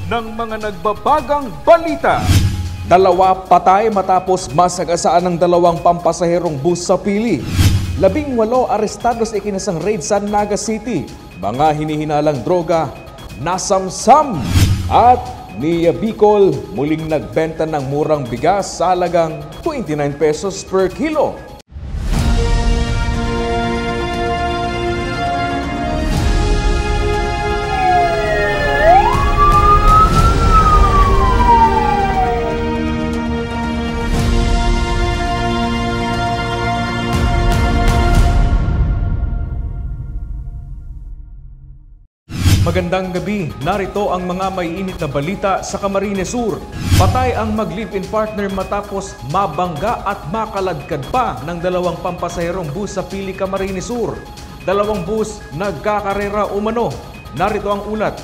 ng mga nagbabagang balita. Dalawa patay matapos masagasaan ng dalawang pampasaherong bus sa Pili. 18 arestados ikinasang raid sa Naga City. Mga hinihinalang droga nasamsam. At Nia Bicol muling nagbenta ng murang bigas sa halagang 29 pesos per kilo. Magandang gabi, narito ang mga maiinit na balita sa Camarines Sur. Patay ang mag-live-in partner matapos mabangga at makaladkad pa ng dalawang pampasaherong bus sa Pili, Camarines Sur. Dalawang bus nagkakarera umano. Narito ang ulat.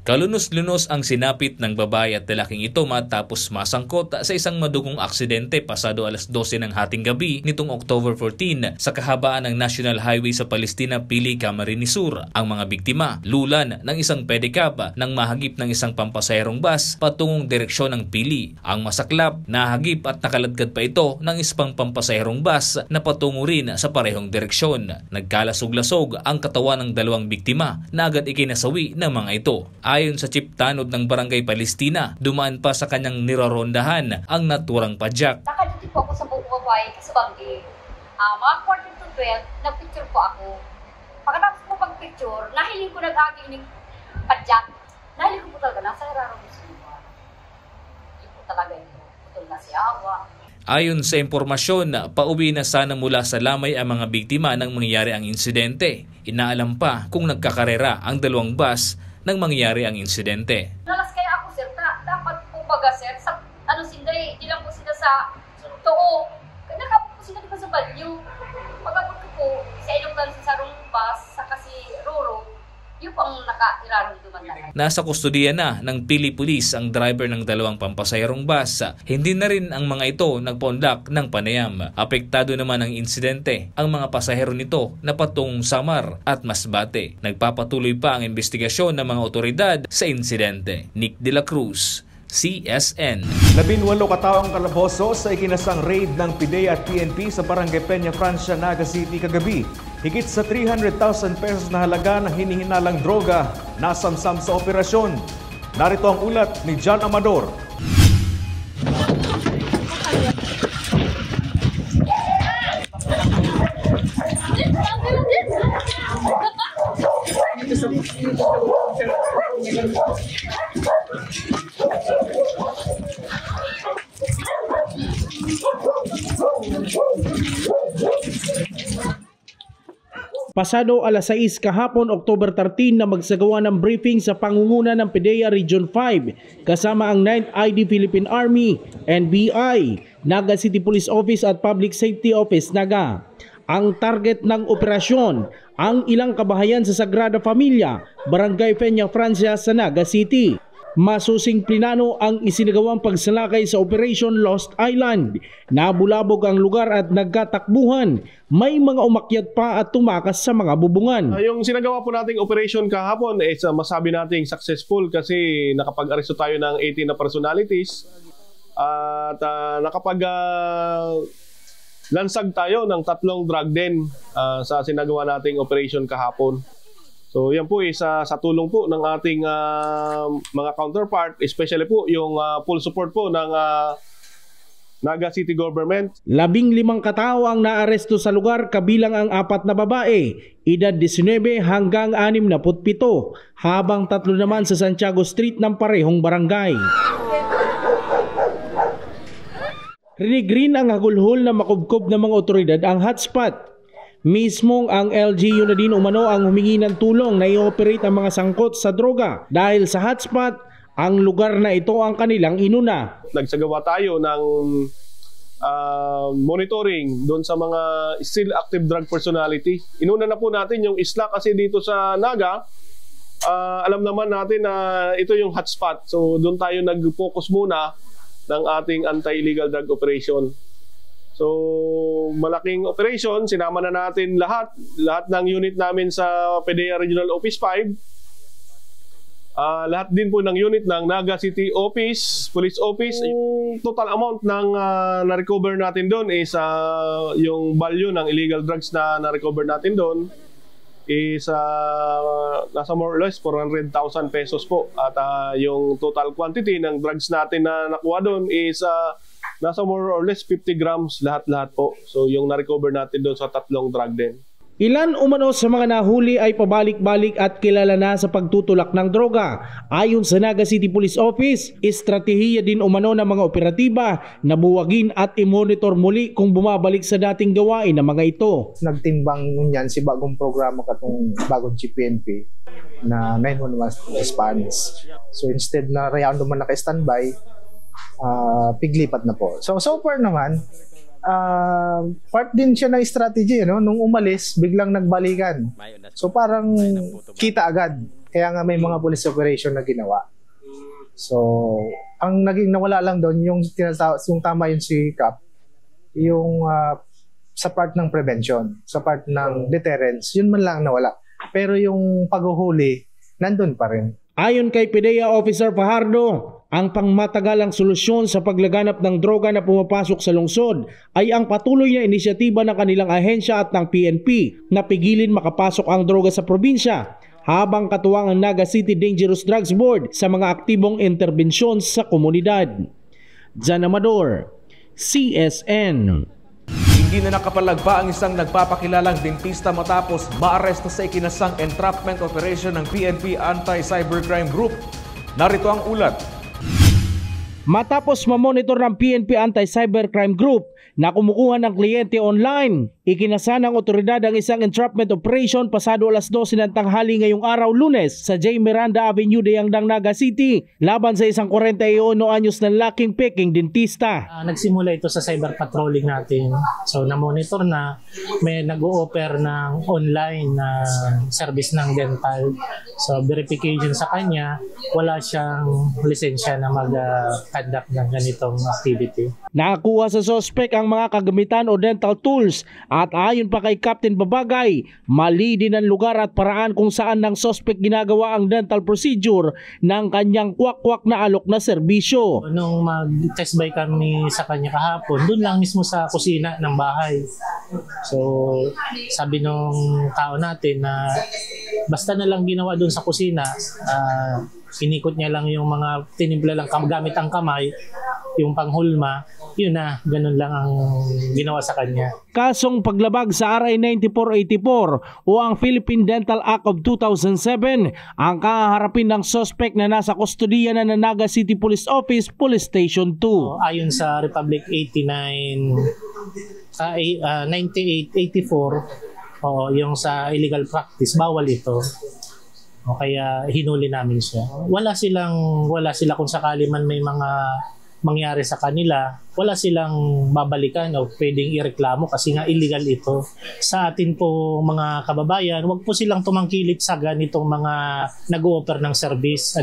Kalunos-lunos ang sinapit ng babae at lalaking ito matapos masangkot sa isang madugong aksidente pasado alas 12 ng hating gabi nitong October 14 sa kahabaan ng National Highway sa Palestina, Pili, Camarines Sur. Ang mga biktima, lulan ng isang pedicab nang mahagip ng isang pampasaherong bus patungong direksyon ng Pili. Ang masaklap, nahagip at nakaladkad pa ito ng isang pampasaherong bus na patungo rin sa parehong direksyon. Nagkalasog-lasog ang katawan ng dalawang biktima na agad ikinasawi ng mga ito. Ayon sa chief tanod ng Barangay Palestina, dumaan pa sa kanyang nirorondahan ang naturang padyak. Nakaduty po ako sa Bukwaway, sa Banggi. Mga quarter to 12, nagpicture po ako. Pagkatapos po pag-picture, nahiling ko nag-agi ng padyak. Nahiling ko po talaga, nasa hararo mo siya. Hindi po talaga ito. Putol na si Awa. Ayon sa impormasyon, pauwi na sana mula sa Lamay ang mga biktima nang mangyari ang insidente. Inaalam pa kung nagkakarera ang dalawang bus nang mangyari ang insidente. Nalas kaya ako, sir, dapat po baga, sir, sa sinday, di lang po sila sa too. Nakapot po sila di ba sa balyo. Pagkapot ko po, sa ilong lang sa sarong bus, sa kasi Roro, yun po ang nakairarong dumandagan. Nasa kustudiya na ng Pili Police ang driver ng dalawang pampasaherong bus. Hindi na rin ang mga ito nagpaunlak ng panayam. Apektado naman ang insidente ang mga pasahero nito na patungong Samar at Masbate. Nagpapatuloy pa ang investigasyon ng mga otoridad sa insidente. Nick De La Cruz, CSN. 18 kataong kalaboso sa ikinasang raid ng PIDEA at PNP sa Barangay Peña Francia, Naga City kagabi. Higit sa 300,000 pesos na halaga ng hinihinalang droga nasamsam sa operasyon. Narito ang ulat ni John Amador. Pasado alas 6 kahapon, October 13 na magsagawa ng briefing sa pangunguna ng PIDEA Region 5 kasama ang 9th ID Philippine Army, NBI, Naga City Police Office at Public Safety Office, Naga. Ang target ng operasyon, ang ilang kabahayan sa Sagrada Familia, Barangay Peña Francia sa Naga City. Masusing plinano ang isinagawang pagsalakay sa Operation Lost Island. Nabulabog ang lugar at nagkatakbuhan. May mga umakyat pa at tumakas sa mga bubungan. Yung sinagawa po nating operation kahapon is masabi nating successful kasi nakapag-aresto tayo ng 18 na personalities at lansag tayo ng 3 drug den sa sinagawa nating operation kahapon. So yan po sa tulong po ng ating mga counterpart, especially po yung full support po ng Naga City Government. 15 katao ang naaresto sa lugar kabilang ang 4 na babae, edad 19 hanggang 67, habang 3 naman sa Santiago Street ng parehong barangay. Rinig rin ang hagulhol na makubkob ng mga otoridad ang hotspot. Mismong ang LGU na din umano ang humingi ng tulong na i-operate ang mga sangkot sa droga dahil sa hotspot, ang lugar na ito ang kanilang inuna. Nagsagawa tayo ng monitoring doon sa mga still active drug personality. Inuna na po natin yung isla kasi dito sa Naga, alam naman natin na ito yung hotspot. So doon tayo nag-focus muna ng ating anti-illegal drug operation. So, malaking operation, sinama na natin lahat ng unit namin sa PIDEA Regional Office 5. Lahat din po ng unit ng Naga City Office, Police Office, yung total amount ng na-recover natin doon is yung value ng illegal drugs na na-recover natin doon is nasa more or less 400,000 pesos po. At yung total quantity ng drugs natin na nakuha doon is nasa more or less 50 grams lahat-lahat po. So yung na-recover natin doon sa tatlong drug din. Ilan umano sa mga nahuli ay pabalik-balik at kilala na sa pagtutulak ng droga. Ayon sa Naga City Police Office, estratehiya din umano ng mga operatiba na buwagin at i-monitor muli kung bumabalik sa dating gawain ng mga ito. Nagtimbang niyan si bagong programa katong bagong GPNP na 911 response. So instead na rayando man naka-standby, piglipat na po. So far naman, part din siya ng strategy, no? Nung umalis, biglang nagbalikan. So parang kita agad. Kaya nga may mga police operation na ginawa. So ang naging nawala lang doon yung tama yun si Cap, yung sa part ng prevention, sa part ng deterrence, yun man lang nawala. Pero yung paghuhuli, nandun pa rin. Ayon kay PDEA Officer Fajardo, ang pangmatagalang solusyon sa paglaganap ng droga na pumapasok sa lungsod ay ang patuloy na inisyatiba ng kanilang ahensya at ng PNP na pigilin makapasok ang droga sa probinsya, habang katuwang ang Naga City Dangerous Drugs Board sa mga aktibong interbensyon sa komunidad. Jan Amador, CSN. Hindi na nakapalagpa ang isang nagpapakilalang dentista matapos maaresto sa ikinasang entrapment operation ng PNP Anti-Cybercrime Group. Narito ang ulat. Matapos mamonitor ng PNP Anti-Cybercrime Group na kumukuha ng kliyente online, ikinasa ng otoridad ang isang entrapment operation pasado alas 12 ng tanghali ngayong araw Lunes sa J. Miranda Avenue, Dayangdang, Naga City laban sa isang 41 anyos na laking Peking dentista. Nagsimula ito sa cyber patrolling natin. So na-monitor na may nag-o-offer ng online na service ng dental. So verification sa kanya, wala siyang lisensya na mag-conduct ng ganitong activity. Nakakuha sa suspect ang mga kagamitan o dental tools at ayon pa kay Captain Babagay, mali din ang lugar at paraan kung saan ng suspect ginagawa ang dental procedure ng kanyang kwak-kwak na alok na serbisyo. Nung mag-test by kami sa kanya kahapon, doon lang mismo sa kusina ng bahay. So sabi nung tao natin na basta na lang ginawa doon sa kusina, inikot niya lang yung mga tinimpla lang gamit ang kamay, yung panghulma, yun na, ganun lang ang ginawa sa kanya. Kasong paglabag sa RA 9484 o ang Philippine Dental Act of 2007 ang kaharapin ng suspect na nasa kustodiya na ng Naga City Police Office, Police Station 2. Ayon sa Republic 9884, yung sa illegal practice, bawal ito. O kaya hinuli namin siya. Wala sila kung sakali man may mga mangyari sa kanila, wala silang babalikan o pwedeng ireklamo kasi nga illegal ito. Sa atin po mga kababayan, wag po silang tumangkilik sa ganitong mga nag-o-offer ng service.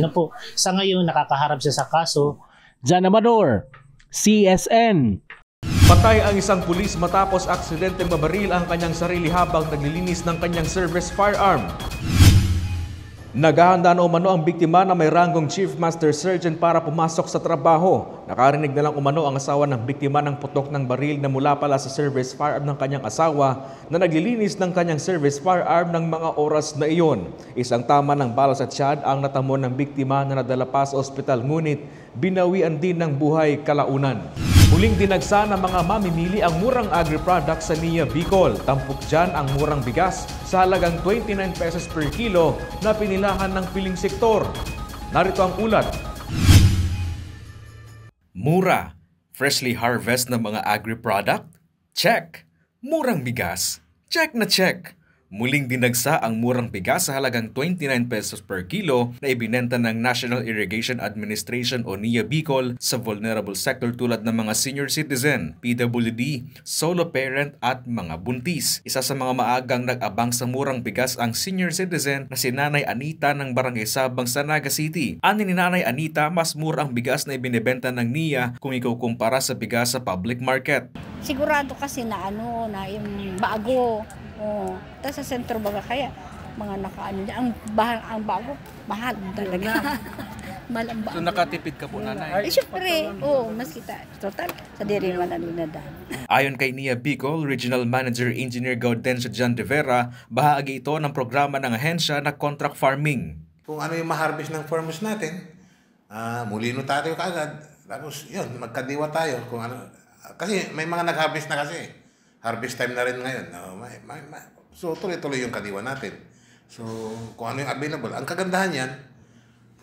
Sa ngayon nakakaharap siya sa kaso. Jan Amador, CSN. Patay ang isang pulis matapos aksidenteng mabaril ang kanyang sarili habang naglilinis ng kanyang service firearm. Naghahanda na umano ang biktima na may ranggong Chief Master Sergeant para pumasok sa trabaho. Nakarinig na lang umano ang asawa ng biktima ng putok ng baril na mula pala sa service firearm ng kanyang asawa na naglilinis ng kanyang service firearm ng mga oras na iyon. Isang tama ng bala sa tiyan ang natamo ng biktima na nadala pa sa ospital, ngunit binawian din ng buhay kalaunan. Muling dinagsa ng mga mamimili ang murang agri-products sa NIA Bicol. Tampok dyan ang murang bigas sa halagang 29 pesos per kilo na pinilahan ng piling sektor. Narito ang ulat. Mura, freshly harvest na mga agri-product? Check! Murang bigas? Check na check! Muling dinagsa ang murang bigas sa halagang 29 pesos per kilo na ibinenta ng National Irrigation Administration o NIA Bicol sa vulnerable sector tulad ng mga senior citizen, PWD, solo parent at mga buntis. Isa sa mga maagang nag-abang sa murang bigas ang senior citizen na si Nanay Anita ng Barangay Sabang sa Naga City. Ani ni Nanay Anita, mas mura ang bigas na ibinebenta ng NIA kung ikukumpara sa bigas sa public market. Sigurado kasi na na yung bago. Tapos sa sentro baga kaya mga nakaano niya. Ang bago, mahal talaga. Mahal ang bago. So nakatipid ka po, nanay? Siyempre, mas kita. Total, sa diri naman nalunadan. Ayon kay Nia Bicol, Regional Manager Engineer Gaudencio Jan de Vera, bahagi ito ng programa ng ahensya na contract farming. Kung ano yung ma-harvest ng farmers natin, mulino tayo kaagad. Tapos yun, magkadiwa tayo. Kung ano, kasi may mga nag-harvest na kasi. Harvest time na rin ngayon. So tuloy-tuloy yung kadiwa natin. So kung ano yung available. Ang kagandahan yan,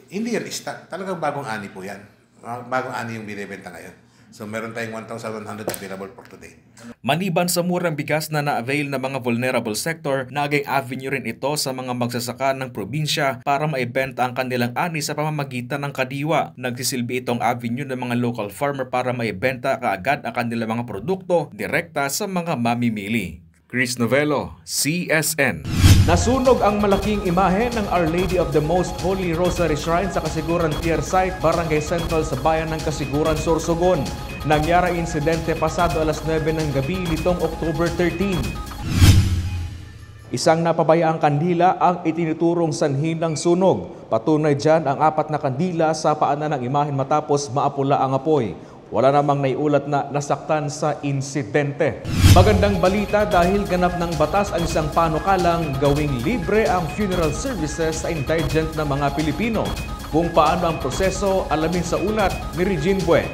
hindi yan stock. Talagang bagong ani po yan. Bagong ani yung binibenta ngayon. So meron tayong 1,100 available for today. Maliban sa murang bigas na na-avail ng mga vulnerable sector, naging avenue rin ito sa mga magsasaka ng probinsya para maibenta ang kanilang ani sa pamamagitan ng kadiwa. Nagsisilbi itong avenue ng mga local farmer para maibenta kaagad ang kanilang mga produkto direkta sa mga mamimili. Chris Novello, CSN. Nasunog ang malaking imahe ng Our Lady of the Most Holy Rosary Shrine sa Kasiguran Pier Site, Barangay Central sa bayan ng Kasiguran, Sorsogon. Nangyari insidente pasado alas 9 ng gabi nitong October 13. Isang napabayaang kandila ang itinuturong sanhi ng sunog. Patunay dyan ang 4 na kandila sa paanan ng imahen matapos maapula ang apoy. Wala namang naiulat na nasaktan sa insidente. Magandang balita dahil ganap ng batas ang isang panukalang gawing libre ang funeral services sa indigent na mga Pilipino. Kung paano ang proseso, alamin sa ulat ni Regine Bue.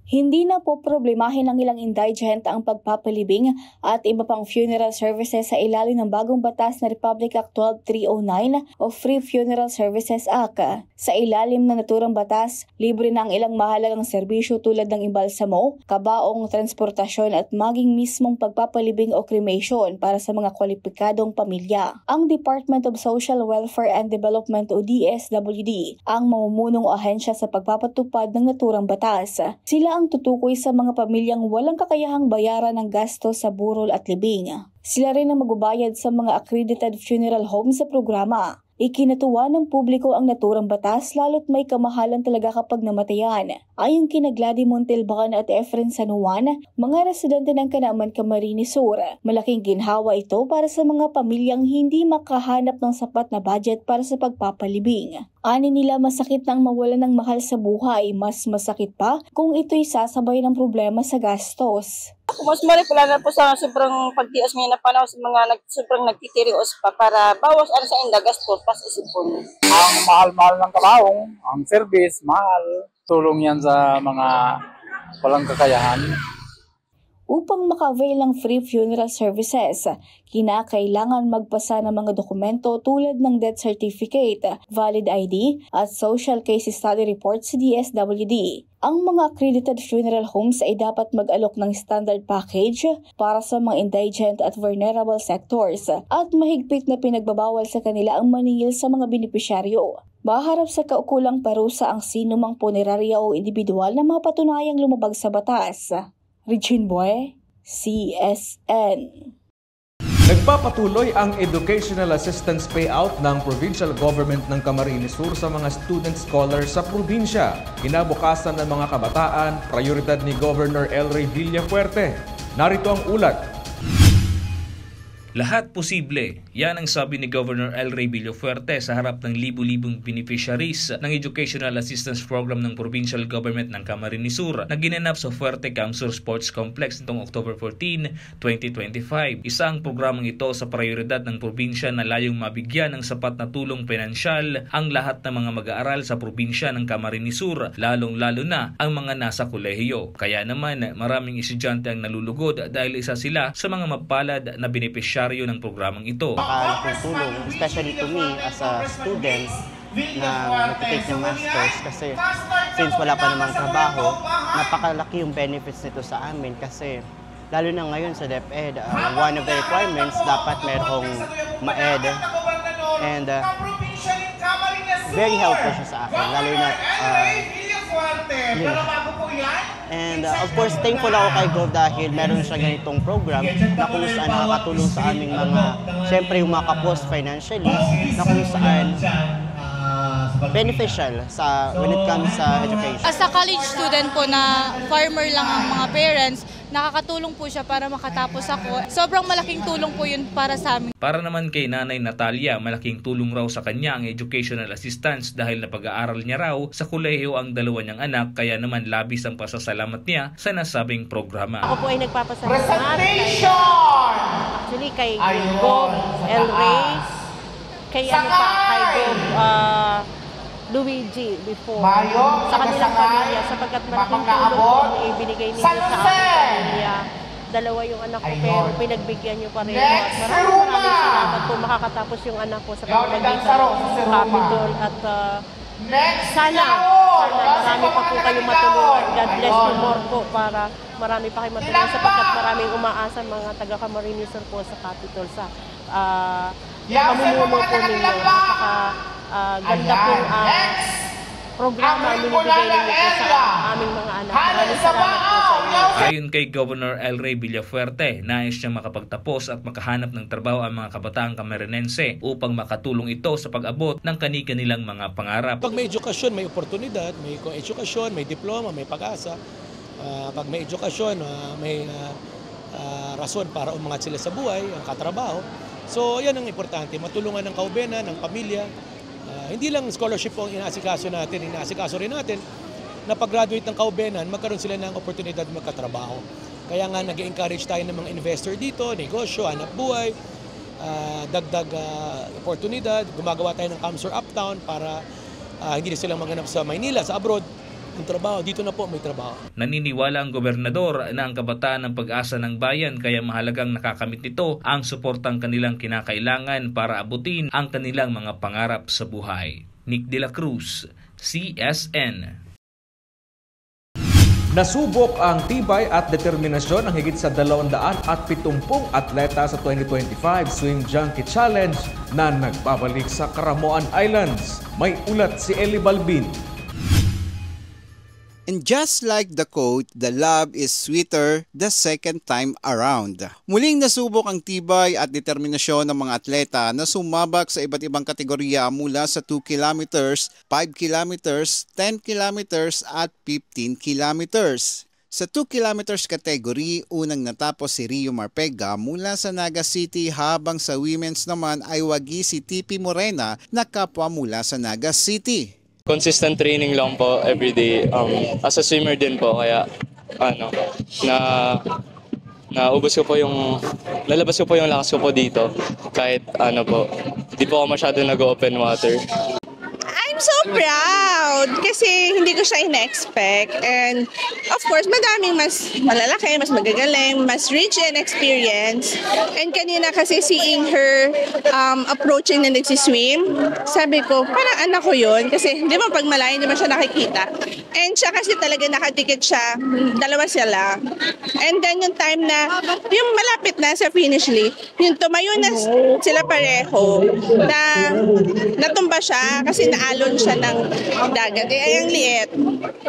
Hindi na po problemahin ng ilang indigent ang pagpapalibing at iba pang funeral services sa ilalim ng bagong batas na Republic Act 12309 o Free Funeral Services Act. Sa ilalim ng naturang batas, libre na ang ilang mahalagang serbisyo tulad ng imbalsamo, kabaong, transportasyon at maging mismong pagpapalibing o cremation para sa mga kwalipikadong pamilya. Ang Department of Social Welfare and Development o DSWD ang mamumunong ahensya sa pagpapatupad ng naturang batas. Sila ang tutukoy sa mga pamilyang walang kakayahang bayaran ng gasto sa burol at libing. Sila rin ang magbabayad sa mga accredited funeral homes sa programa. Ikinatuwa ng publiko ang naturang batas lalo't may kamahalan talaga kapag namatayan. Ayon kina Gladys Montelbacan at Efren San Juan, mga residente ng Canaaman, Camarines Sur, malaking ginhawa ito para sa mga pamilyang hindi makahanap ng sapat na budget para sa pagpapalibing. Ani nila masakit nang mawalan ng mahal sa buhay, mas masakit pa kung ito'y sasabay ng problema sa gastos. Mas maripala na po sa sobrang pagtias ngayon na panahon sa mga sobrang nagtitirios pa para bawas sa indagas po pas isipon. Ang mahal-mahal ng kabaong, ang service, mahal. Tulong yan sa mga walang kakayahan. Upang maka-avail ng free funeral services, kinakailangan magpasa ng mga dokumento tulad ng death certificate, valid ID, at social case study report sa DSWD. Ang mga accredited funeral homes ay dapat mag-alok ng standard package para sa mga indigent at vulnerable sectors at mahigpit na pinagbabawal sa kanila ang maningil sa mga benepisyaryo. Maharap sa kaukulang parusa ang sinumang punerarya o individual na mapatunayang lumabag sa batas. Regine Bue, CSN. Nagpapatuloy ang Educational Assistance Payout ng Provincial Government ng Camarines Sur sa mga student scholars sa probinsya. Kinabukasan ng mga kabataan, prioridad ni Governor El Rey Villafuerte. Narito ang ulat. Lahat posible. Yan ang sabi ni Governor El Rey Villafuerte sa harap ng libu-libong beneficiaries ng Educational Assistance Program ng Provincial Government ng Camarines Sur na ginanap sa Fuerte Camsur Sports Complex nitong October 14, 2025. Isa ang programang ito sa prioridad ng probinsya na layong mabigyan ng sapat na tulong pinansyal ang lahat ng mga mag-aaral sa probinsya ng Camarines Sur, lalong-lalo na ang mga nasa kolehiyo. Kaya naman maraming estudyante ang nalulugod dahil isa sila sa mga mapalad na beneficiary ng programang ito. Nakakatulong, especially to me as a student na nag-take ng masters kasi since wala pa namang trabaho, napakalaki yung benefits nito sa amin kasi lalo na ngayon sa DepEd, one of the requirements dapat merong ma-ed and very helpful siya sa akin, lalo na And of course, thankful ako kay Gov dahil meron siya ganitong program na kung saan nakakatulong sa aming mga, syempre yung mga kapos financially, na kung saan beneficial sa when it comes sa education. As a college student po na farmer lang ang mga parents, nakakatulong po siya para makatapos ako. Sobrang malaking tulong po yun para sa amin. Para naman kay Nanay Natalia, malaking tulong raw sa kanya ang educational assistance dahil napag-aaral niya raw sa kolehiyo ang dalawa niyang anak, kaya naman labis ang pasasalamat niya sa nasabing programa. Ako po ay nagpapasalamat actually kay Gob El Rey, kay Gob Luigi before, sa kanilang pamilya, sapagkat malaking tulong po ang ibinigay ninyo sa aking pamilya. Dalawa yung anak ko pero pinagbigyan nyo pareho. At maraming salamat po, makakatapos yung anak ko sa pamamagitan ng Capitol. At sana marami pa po kayong matulungan. God bless you more po para marami pa kayong matulungan sapagkat maraming umaasa mga taga-Camarines Sur po sa Capitol sa pamumuno po ninyo. Ganda pong programa ang binibigay ninyo po sa aming mga anak. Maraming salamat po sa inyo. Ayon kay Governor El Rey Villafuerte, nais niya makapagtapos at makahanap ng trabaho ang mga kabataang Camarines upang makatulong ito sa pag-abot ng kani-kanilang mga pangarap. Pag may edukasyon, may oportunidad, may edukasyon, may diploma, may pag-asa. Pag may edukasyon, may rason para umangat sila sa buhay, ang katrabaho. So yan ang importante, matulungan ng kaubenan, ng pamilya. Hindi lang scholarship po ang inaasikaso natin, inaasikaso rin natin na pag-graduate ng kaubenan, magkaroon sila ng oportunidad magkatrabaho. Kaya nga nag-encourage tayo ng mga investor dito, negosyo, hanap buhay, dagdag oportunidad, gumagawa tayo ng Camsur Uptown para hindi na silang maghanap sa Maynila, sa abroad. Yung trabaho, dito na po may trabaho. Naniniwala ang gobernador na ang kabataan ng pag-asa ng bayan, kaya mahalagang nakakamit nito ang suportang kanilang kinakailangan para abutin ang kanilang mga pangarap sa buhay. Nick De La Cruz, CSN. Nasubok ang tibay at determinasyon ng higit sa 270 atleta sa 2025 Swim Junkie Challenge na nagbabalik sa Caramoan Islands. May ulat si Eli Balbin. And just like the quote, the love is sweeter the second time around. Muling nasubok ang tibay at determinasyon ng mga atleta na sumabak sa iba't ibang kategorya mula sa 2 kilometers, 5 kilometers, 10 kilometers at 15 kilometers. Sa 2 kilometers category, unang natapos si Rio Marpega mula sa Naga City, habang sa women's naman ay wagi si TP Morena na kapwa mula sa Naga City. Consistent training lang po everyday. As a swimmer din po, kaya naubos ko po lalabas ko po yung lakas ko po dito kahit di po ako masyado nag-open water. I'm so proud kasi hindi ko siya in-expect, and of course madaming mas malalaki, mas magagaling, mas rich in experience. And kanina kasi seeing her approaching na nagsiswim, sabi ko parang anak ko yun kasi di ba pag malayo di ba siya nakikita, and siya kasi talaga nakatikit siya, dalawa sila. And then yung time na yung malapit na sa finish line, yung tumayo na sila pareho, na natumba siya kasi naalon siya ng dagat. Ay, ang liit.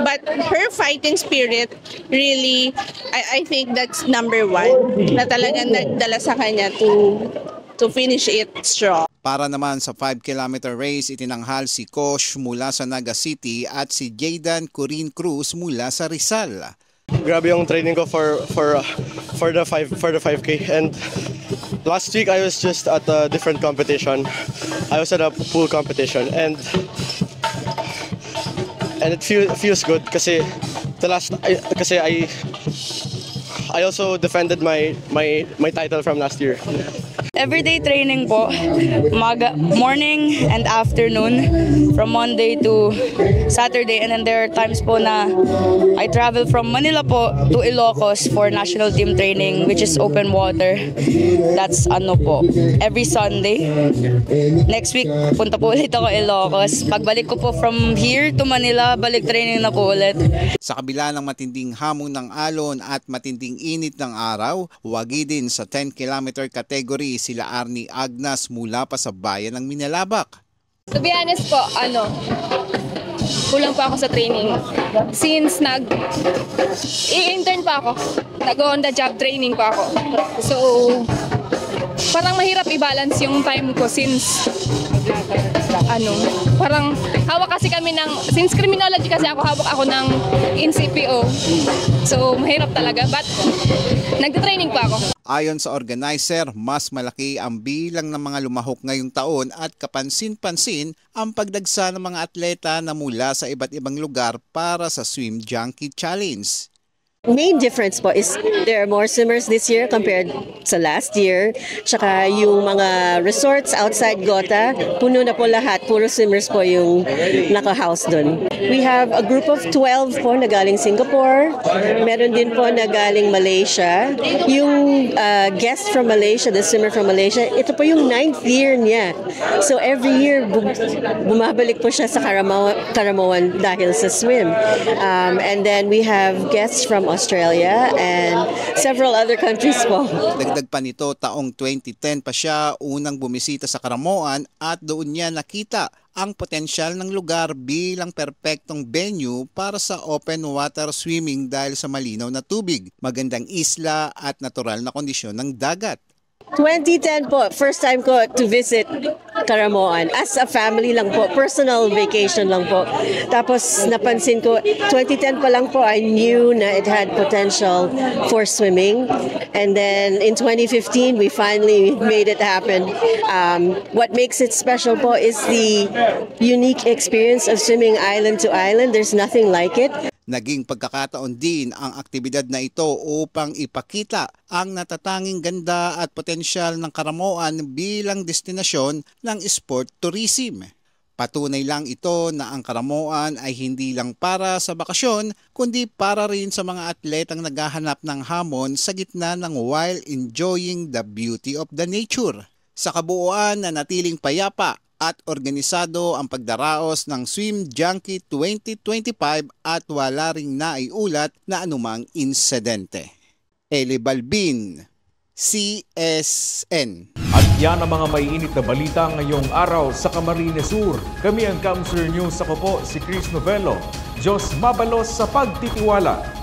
But her fighting spirit, really, I think that's number one, na talagang nagdala sa kanya to finish it strong. Para naman sa 5-kilometer race, itinanghal si Kosh mula sa Naga City at si Jaydan Corinne Cruz mula sa Rizal. Grabe yung training ko for the 5K, and last week I was just at a different competition. I was at a pool competition, and it feels good kasi I also defended my title from last year. Everyday training po, morning and afternoon, from Monday to Saturday, and then there are times po na I travel from Manila po to Ilocos for national team training, which is open water. That's po, every Sunday. Next week, punta po ulit ako Ilocos. Pagbalik ko po from here to Manila, balik training na po ulit. Sa kabila ng matinding hamon ng alon at matinding init ng araw, wagi din sa 10-kilometer category sila Arnie Agnas mula pa sa bayan ng Minalabak. To be honest po, kulang pa ako sa training. Since i-intern pa ako, nag-on the job training pa ako. So, parang mahirap i-balance yung time ko since parang hawak kasi kami ng, since criminology kasi hawak ako ng NCPO. So, mahirap talaga. But, nagtitraining pa ako. Ayon sa organizer, mas malaki ang bilang ng mga lumahok ngayong taon at kapansin-pansin ang pagdagsa ng mga atleta na mula sa iba't ibang lugar para sa Swim Junkie Challenge. Main difference po is there are more swimmers this year compared sa last year. Tsaka yung mga resorts outside Gota, puno na po lahat. Puro swimmers po yung naka-house dun. We have a group of 12 po na galing Singapore. Meron din po na galing Malaysia. Yung guest from Malaysia, the swimmer from Malaysia, ito po yung 9th year niya. So every year, bumabalik po siya sa Karamoan dahil sa swim. And then we have guests from Australia and several other countries po. Dagdag pa nito, taong 2010 pa siya unang bumisita sa Karamoan at doon niya nakita ang potensyal ng lugar bilang perpektong venue para sa open water swimming dahil sa malinaw na tubig, magandang isla at natural na kondisyon ng dagat. 2010 po, first time ko to visit Karamoan. As a family lang po, personal vacation lang po. Tapos napansin ko, 2010 pa lang po, I knew na it had potential for swimming. And then in 2015, we finally made it happen. What makes it special po is the unique experience of swimming island to island. There's nothing like it. Naging pagkakataon din ang aktibidad na ito upang ipakita ang natatanging ganda at potensyal ng Karamoan bilang destinasyon ng sport tourism. Patunay lang ito na ang Karamoan ay hindi lang para sa bakasyon, kundi para rin sa mga atletang naghahanap ng hamon sa gitna ng while enjoying the beauty of the nature. Sa kabuuan na natiling payapa at organisado ang pagdaraos ng Swim Junkie 2025 at wala ring naiulat na anumang insidente. Eli Balbin, CSN. At yan ang mga maiinit na balita ngayong araw sa Camarines Sur. Kami ang Kamsur News. Ako po si Chris Novello. Diyos mabalos sa pagtitiwala.